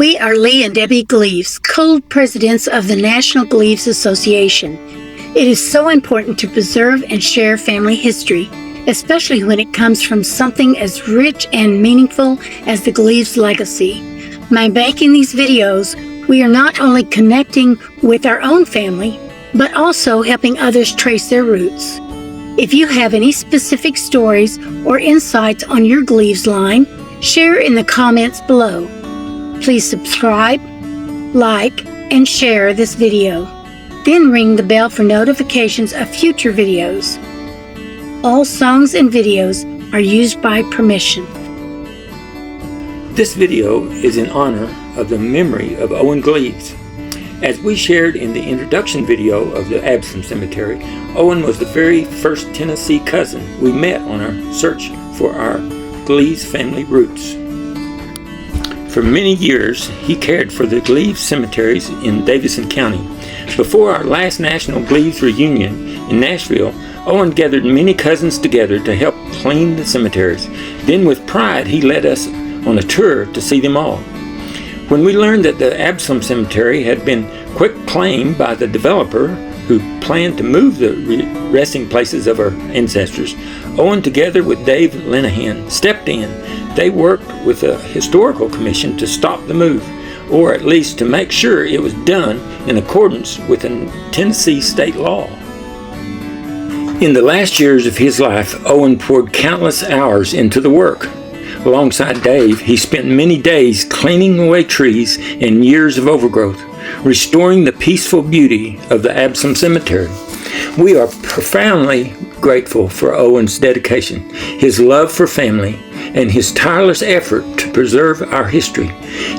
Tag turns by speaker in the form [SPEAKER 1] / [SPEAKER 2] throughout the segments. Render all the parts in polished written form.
[SPEAKER 1] We are Lee and Debbie Gleaves, co-presidents of the National Gleaves Association. It is so important to preserve and share family history, especially when it comes from something as rich and meaningful as the Gleaves legacy. By making these videos, we are not only connecting with our own family, but also helping others trace their roots. If you have any specific stories or insights on your Gleaves line, share in the comments below. Please subscribe, like, and share this video. Then ring the bell for notifications of future videos. All songs and videos are used by permission.
[SPEAKER 2] This video is in honor of the memory of Owen Gleaves. As we shared in the introduction video of the Absalom Cemetery, Owen was the very first Tennessee cousin we met on our search for our Gleaves family roots. For many years, he cared for the Gleaves cemeteries in Davidson County. Before our last National Gleaves reunion in Nashville, Owen gathered many cousins together to help clean the cemeteries. Then with pride, he led us on a tour to see them all. When we learned that the Absalom Cemetery had been quitclaimed by the developer who planned to move the resting places of our ancestors, Owen, together with Dave Lenahan, stepped in. They worked with the Historical Commission to stop the move, or at least to make sure it was done in accordance with the Tennessee state law. In the last years of his life, Owen poured countless hours into the work. Alongside Dave, he spent many days cleaning away trees and years of overgrowth, restoring the peaceful beauty of the Absalom Cemetery. We are profoundly grateful for Owen's dedication, his love for family, and his tireless effort to preserve our history.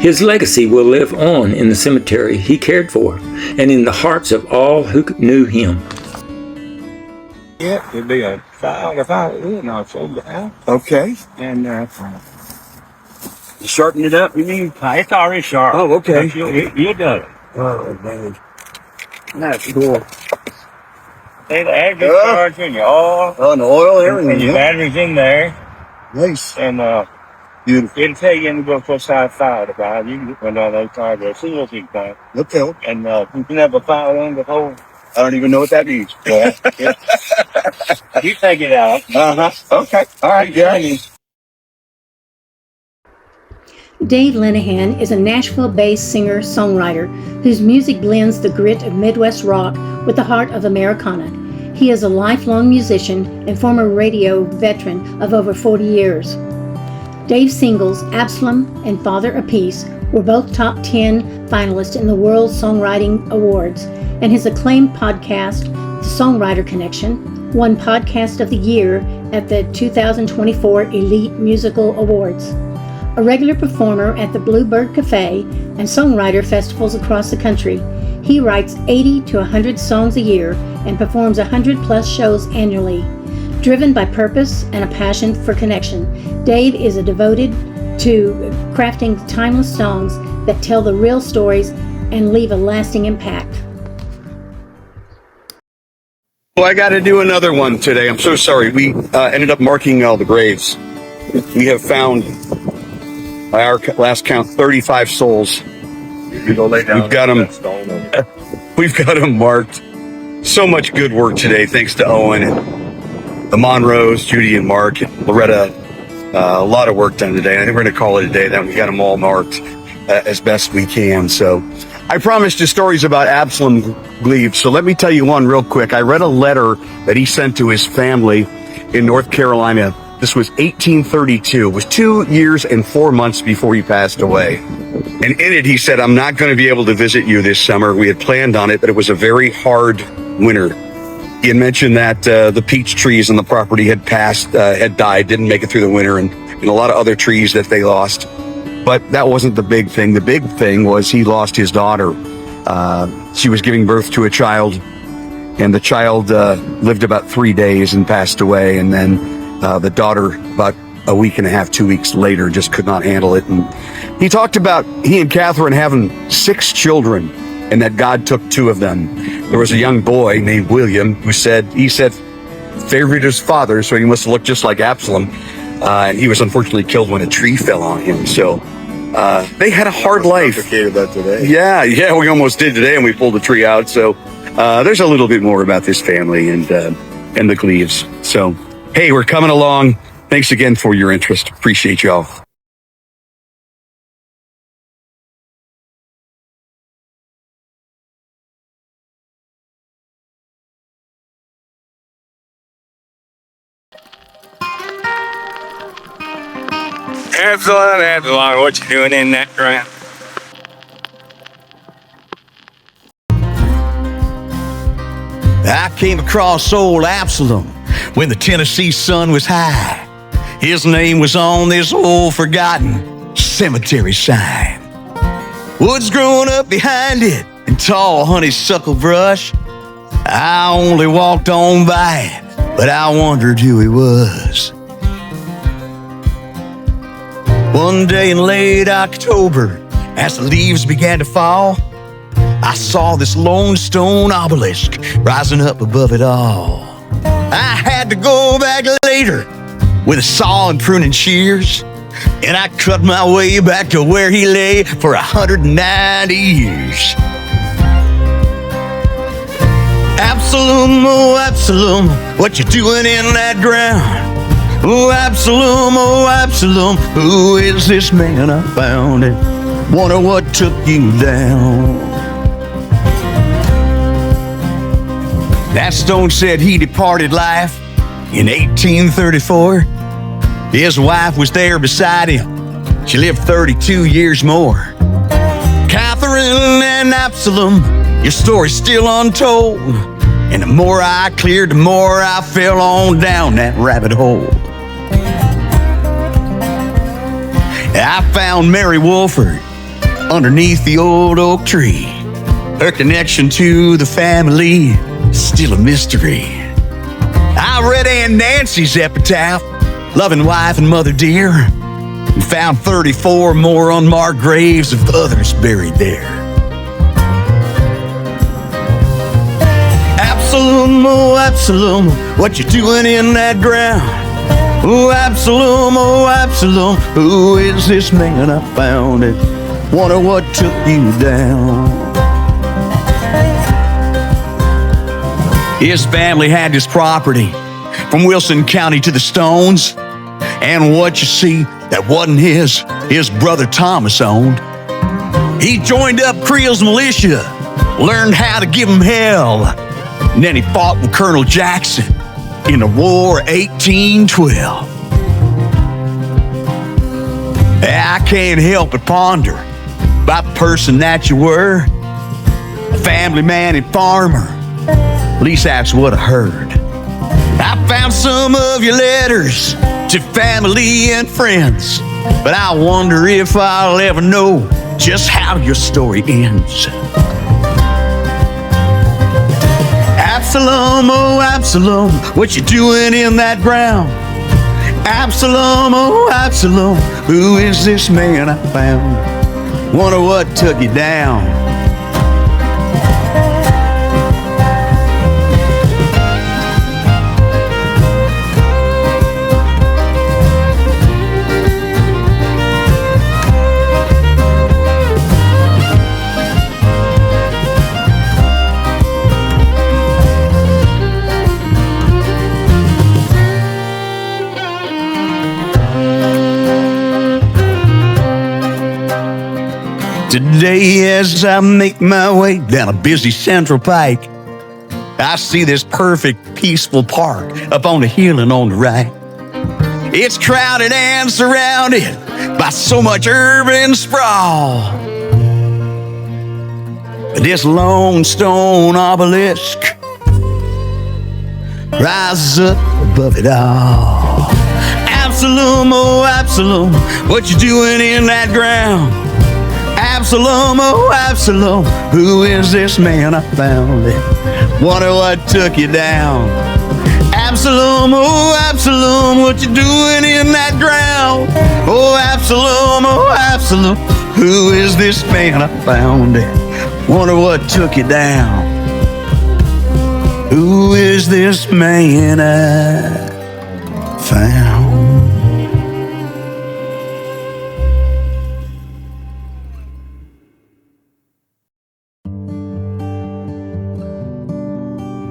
[SPEAKER 2] His legacy will live on in the cemetery he cared for and in the hearts of all who knew him.
[SPEAKER 3] Yeah, it'd be a file if I would, I'll show you how.
[SPEAKER 4] Okay.
[SPEAKER 3] And
[SPEAKER 4] You sharpen it up, you mean?
[SPEAKER 3] it's already sharp.
[SPEAKER 4] Oh, okay.
[SPEAKER 3] You done it.
[SPEAKER 4] Oh, man.
[SPEAKER 3] That's cool. See the average charge in your oil.
[SPEAKER 4] Oh, and the oil,
[SPEAKER 3] And
[SPEAKER 4] everything.
[SPEAKER 3] your
[SPEAKER 4] Yeah.
[SPEAKER 3] batteries in there.
[SPEAKER 4] Nice.
[SPEAKER 3] And
[SPEAKER 4] Beautiful.
[SPEAKER 3] it'll tell you in the book what size file to buy. You can get one of those cars there. See what you can.
[SPEAKER 4] Okay.
[SPEAKER 3] And you can have a file on the whole.
[SPEAKER 4] I don't even know what that means.
[SPEAKER 3] Yeah. You take it out.
[SPEAKER 4] Okay. All right, yeah.
[SPEAKER 1] Dave Lenahan is a Nashville-based singer-songwriter whose music blends the grit of Midwest rock with the heart of Americana. He is a lifelong musician and former radio veteran of over 40 years. Dave's singles, Absalom and Father of Peace, were both top 10 finalists in the World Songwriting Awards, and his acclaimed podcast, The Songwriter Connection, won Podcast of the Year at the 2024 Elite Musical Awards. A regular performer at the Bluebird Cafe and songwriter festivals across the country, he writes 80 to 100 songs a year and performs 100+ shows annually. Driven by purpose and a passion for connection, Dave is devoted to crafting timeless songs that tell the real stories and leave a lasting impact.
[SPEAKER 4] Well, I got to do another one today. I'm so sorry. We ended up marking all the graves. We have found, by our last count, 35 souls.
[SPEAKER 3] You go lay down.
[SPEAKER 4] We've got them. We've got them marked. So much good work today, thanks to Owen and the Monroes, Judy and Mark, and Loretta. A lot of work done today. I think we're going to call it a day. Then we got them all marked as best we can. So I promised you stories about Absalom Gleaves. So let me tell you one real quick. I read a letter that he sent to his family in North Carolina. This was 1832. It was 2 years and 4 months before he passed away. And in it, he said, "I'm not going to be able to visit you this summer. We had planned on it, but it was a very hard winter." He had mentioned that the peach trees on the property had died, didn't make it through the winter, and a lot of other trees that they lost. But that wasn't the big thing. The big thing was he lost his daughter. She was giving birth to a child, and the child lived about 3 days and passed away. And then the daughter, about a week and a half, 2 weeks later, just could not handle it. And he talked about he and Catherine having 6 children, and that God took 2 of them. There was a young boy named William who said favored his father, so he must look just like Absalom. And he was unfortunately killed when a tree fell on him. So They had a hard life.
[SPEAKER 5] Complicated that today.
[SPEAKER 4] Yeah, we almost did today, and we pulled the tree out. So there's a little bit more about this family and the Gleaves. So, hey, we're coming along. Thanks again for your interest. Appreciate y'all.
[SPEAKER 3] Absalom, what you doing in that ground?
[SPEAKER 6] I came across old Absalom when the Tennessee sun was high. His name was on this old forgotten cemetery sign. Woods growing up behind it and tall honeysuckle brush. I only walked on by it, but I wondered who he was. One day in late October, as the leaves began to fall, I saw this lone stone obelisk rising up above it all. I had to go back later with a saw and pruning shears, and I cut my way back to where he lay for 190 years. Absalom, oh Absalom, what you doing in that ground? Oh Absalom, who is this man I found? And wonder what took you down. That stone said he departed life in 1834. His wife was there beside him. She lived 32 years more. Catherine and Absalom, your story's still untold. And the more I cleared, the more I fell on down that rabbit hole. I found Mary Wolford underneath the old oak tree. Her connection to the family is still a mystery. I read Aunt Nancy's epitaph, loving wife and mother dear, and found 34 more unmarked graves of others buried there. Absalom, oh Absalom, what you doing in that ground? Oh Absalom, who is this man I found? And wonder what took you down. His family had this property from Wilson County to the Stones, and what you see that wasn't his brother Thomas owned. He joined up Creel's militia, learned how to give him hell, and then he fought with Colonel Jackson in the War of 1812. I can't help but ponder about the person that you were, a family man and farmer. At least that's what I heard. I found some of your letters to family and friends, but I wonder if I'll ever know just how your story ends. Absalom, oh Absalom, what you doing in that ground? Absalom, oh Absalom, who is this man I found? Wonder what took you down. Today as I make my way down a busy Central Pike, I see this perfect, peaceful park up on the hill and on the right. It's crowded and surrounded by so much urban sprawl. But this lone stone obelisk rises up above it all. Absalom, oh Absalom, what you doing in that ground? Absalom, oh Absalom, who is this man I found? Wonder what took you down. Absalom, oh Absalom, what you doing in that ground? Oh Absalom, who is this man I found? Wonder what took you down. Who is this man I found?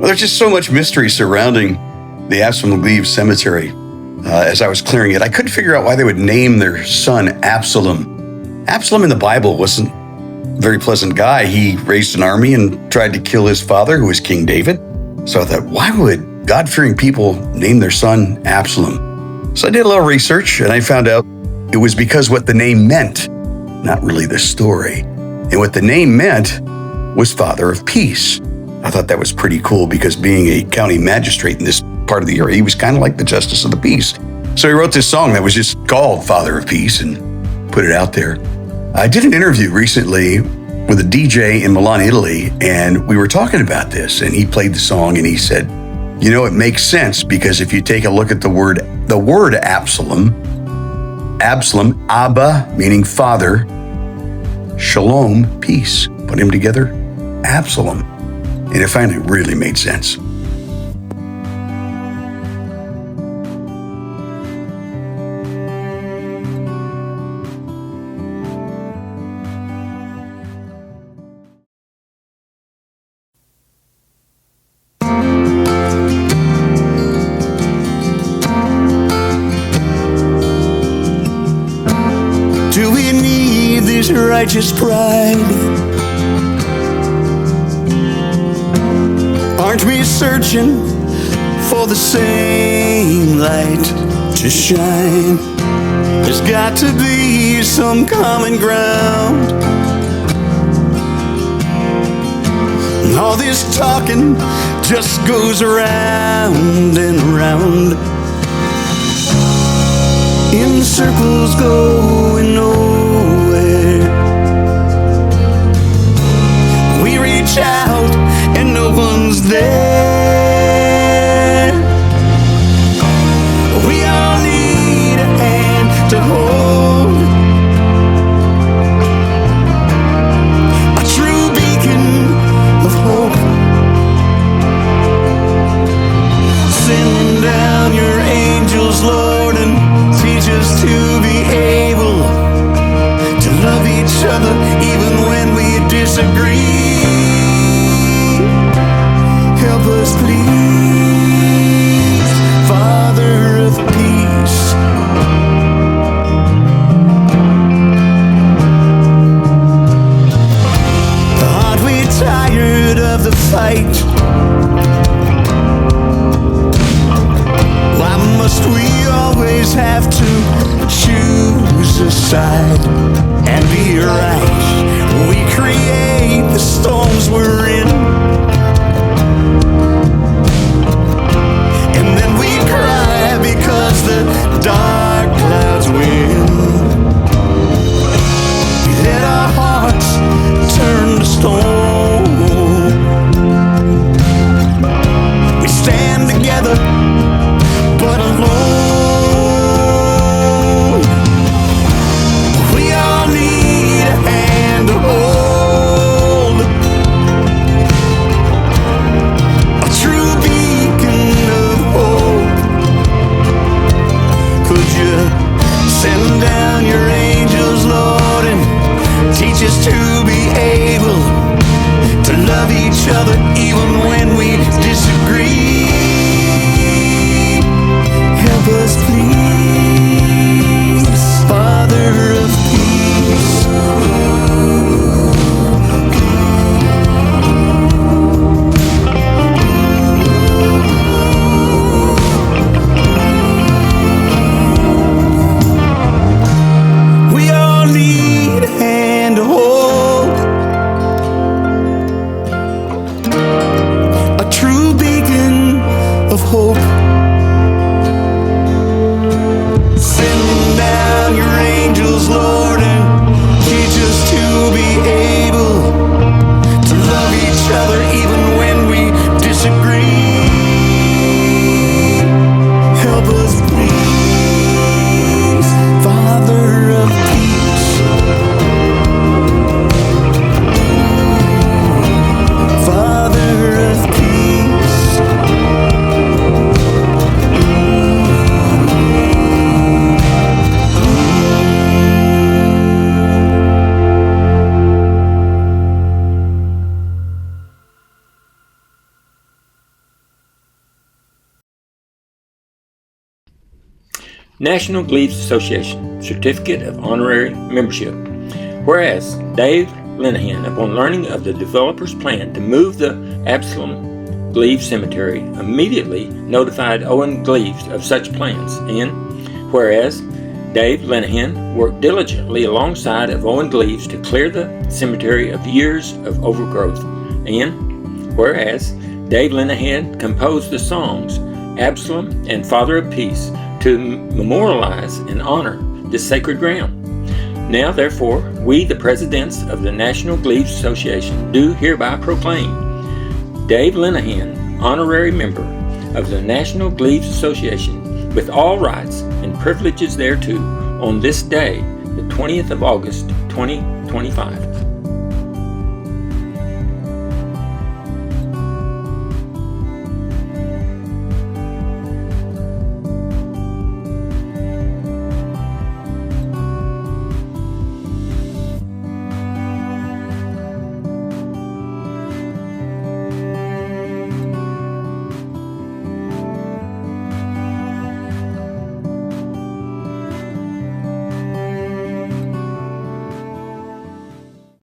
[SPEAKER 4] Well, there's just so much mystery surrounding the Absalem Gleaves cemetery. As I was clearing it, I couldn't figure out why they would name their son Absalom. Absalom in the Bible wasn't a very pleasant guy. He raised an army and tried to kill his father, who was King David. So I thought, why would God-fearing people name their son Absalom? So I did a little research, and I found out it was because what the name meant, not really the story. And what the name meant was Father of Peace. I thought that was pretty cool because being a county magistrate in this part of the area, he was kind of like the Justice of the Peace. So he wrote this song that was just called Father of Peace and put it out there. I did an interview recently with a DJ in Milan, Italy, and we were talking about this, and he played the song and he said, you know, it makes sense because if you take a look at the word Absalom, Abba, meaning father, Shalom, peace. Put him together, Absalom. And it finally really made sense.
[SPEAKER 6] Do we need this righteous pride? Aren't we searching for the same light to shine? There's got to be some common ground. And all this talking just goes around and around in circles going nowhere. We reach out and no one's there. We all need a hand to hold, a true beacon of hope. Send down your angels, Lord, and teach us to be able to love each other even when we disagree. Help us, please, Father of Peace. Aren't we tired of the fight? Why must we always have to choose a side and be right? We create the storms we're in, and then we cry because the dark clouds win. We let our hearts turn to stone. We stand together but alone. We all need a hand to hold.
[SPEAKER 2] National Gleaves Association Certificate of Honorary Membership. Whereas Dave Lenahan, upon learning of the developer's plan to move the Absalom Gleaves Cemetery, immediately notified Owen Gleaves of such plans. And whereas Dave Lenahan worked diligently alongside of Owen Gleaves to clear the cemetery of years of overgrowth. And whereas Dave Lenahan composed the songs Absalom and Father of Peace to memorialize and honor this sacred ground. Now, therefore, we, the presidents of the National Gleaves Association, do hereby proclaim Dave Lenahan, honorary member of the National Gleaves Association, with all rights and privileges thereto, on this day, the 20th of August, 2025.